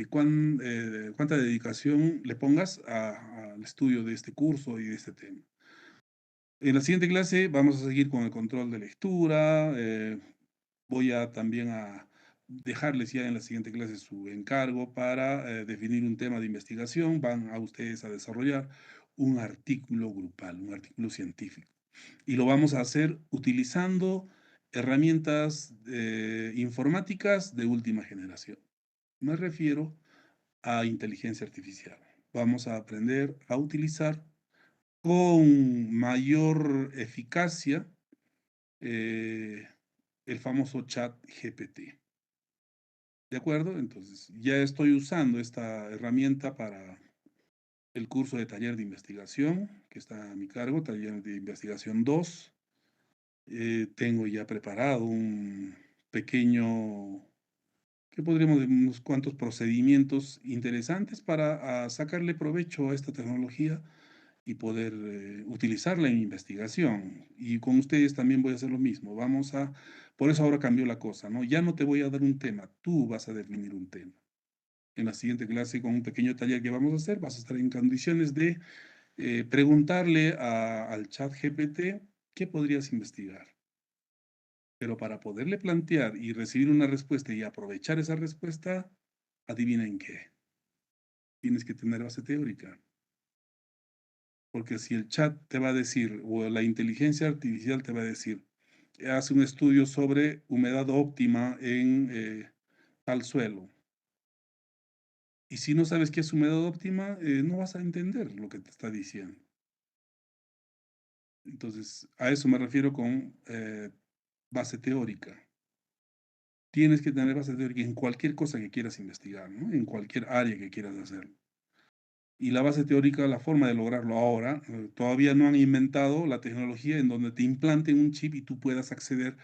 cuánta dedicación le pongas al estudio de este curso y de este tema. En la siguiente clase vamos a seguir con el control de lectura. Voy a también a dejarles ya en la siguiente clase su encargo para definir un tema de investigación. Van a ustedes a desarrollar un artículo grupal, un artículo científico. Y lo vamos a hacer utilizando herramientas informáticas de última generación. Me refiero a inteligencia artificial. Vamos a aprender a utilizar con mayor eficacia el famoso chat GPT. ¿De acuerdo? Entonces, ya estoy usando esta herramienta para el curso de taller de investigación que está a mi cargo, taller de investigación 2. Tengo ya preparado un pequeño, ¿qué podríamos decir? Unos cuantos procedimientos interesantes para sacarle provecho a esta tecnología y poder utilizarla en investigación. Y con ustedes también voy a hacer lo mismo. Por eso ahora cambió la cosa, ¿no? Ya no te voy a dar un tema, tú vas a definir un tema. En la siguiente clase, con un pequeño taller que vamos a hacer, vas a estar en condiciones de preguntarle al chat GPT qué podrías investigar. Pero para poderle plantear y recibir una respuesta y aprovechar esa respuesta, adivinen qué. Tienes que tener base teórica. Porque si el chat te va a decir, o la inteligencia artificial te va a decir, hace un estudio sobre humedad óptima en tal suelo. Y si no sabes qué es humedad óptima, no vas a entender lo que te está diciendo. Entonces, a eso me refiero con base teórica. Tienes que tener base teórica en cualquier cosa que quieras investigar, ¿no? En cualquier área que quieras hacerlo. Y la base teórica, la forma de lograrlo ahora, todavía no han inventado la tecnología en donde te implanten un chip y tú puedas acceder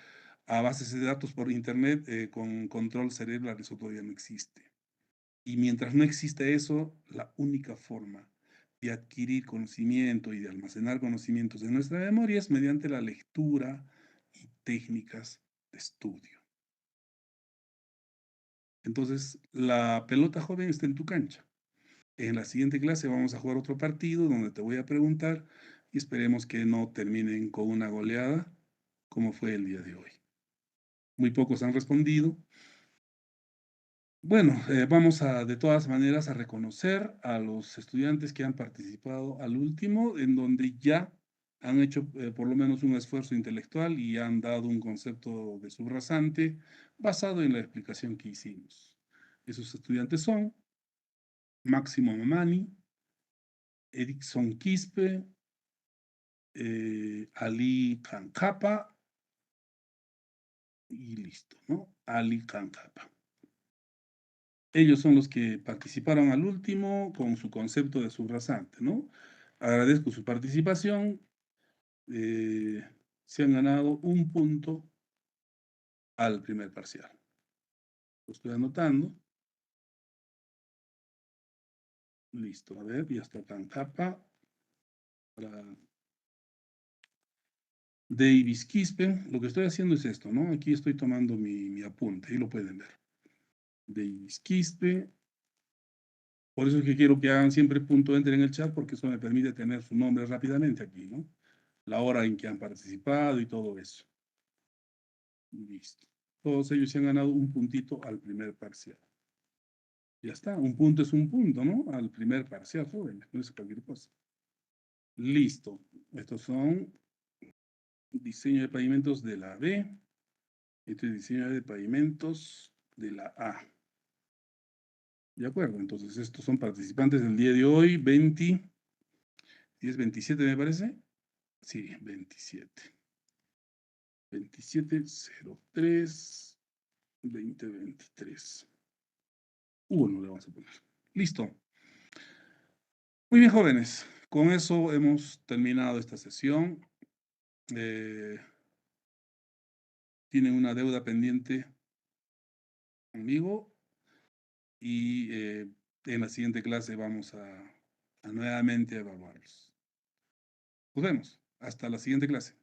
a bases de datos por internet con control cerebral. Eso todavía no existe. Y mientras no exista eso, la única forma de adquirir conocimiento y de almacenar conocimientos en nuestra memoria es mediante la lectura y técnicas de estudio. Entonces, la pelota joven está en tu cancha. En la siguiente clase vamos a jugar otro partido donde te voy a preguntar y esperemos que no terminen con una goleada como fue el día de hoy. Muy pocos han respondido. Bueno, vamos de todas maneras a reconocer a los estudiantes que han participado al último, en donde ya han hecho por lo menos un esfuerzo intelectual y han dado un concepto de subrasante basado en la explicación que hicimos. Esos estudiantes son Máximo Mamani, Erickson Quispe, Ali Kankapa y listo, ¿no? Ali Kankapa. Ellos son los que participaron al último con su concepto de subrasante, ¿no? Agradezco su participación. Se han ganado un punto al primer parcial. Lo estoy anotando. Listo, a ver, ya está Kankapa. Para Davis Quispe, lo que estoy haciendo es esto, ¿no? Aquí estoy tomando mi apunte, y lo pueden ver. Davis Quispe. Por eso es que quiero que hagan siempre punto enter en el chat, porque eso me permite tener su nombre rápidamente aquí, ¿no? La hora en que han participado y todo eso. Listo. Todos ellos se han ganado un puntito al primer parcial. Ya está, un punto es un punto, ¿no? Al primer parcial, jóvenes, no es cualquier cosa. Listo. Estos son diseño de pavimentos de la B. Este es diseño de pavimentos de la A. De acuerdo, entonces estos son participantes del día de hoy, 20, 10, 27 me parece. Sí, 27. 2703 2023. 1 le vamos a poner. Listo. Muy bien, jóvenes. Con eso hemos terminado esta sesión. Tienen una deuda pendiente conmigo y en la siguiente clase vamos a nuevamente evaluarlos. Nos vemos. Hasta la siguiente clase.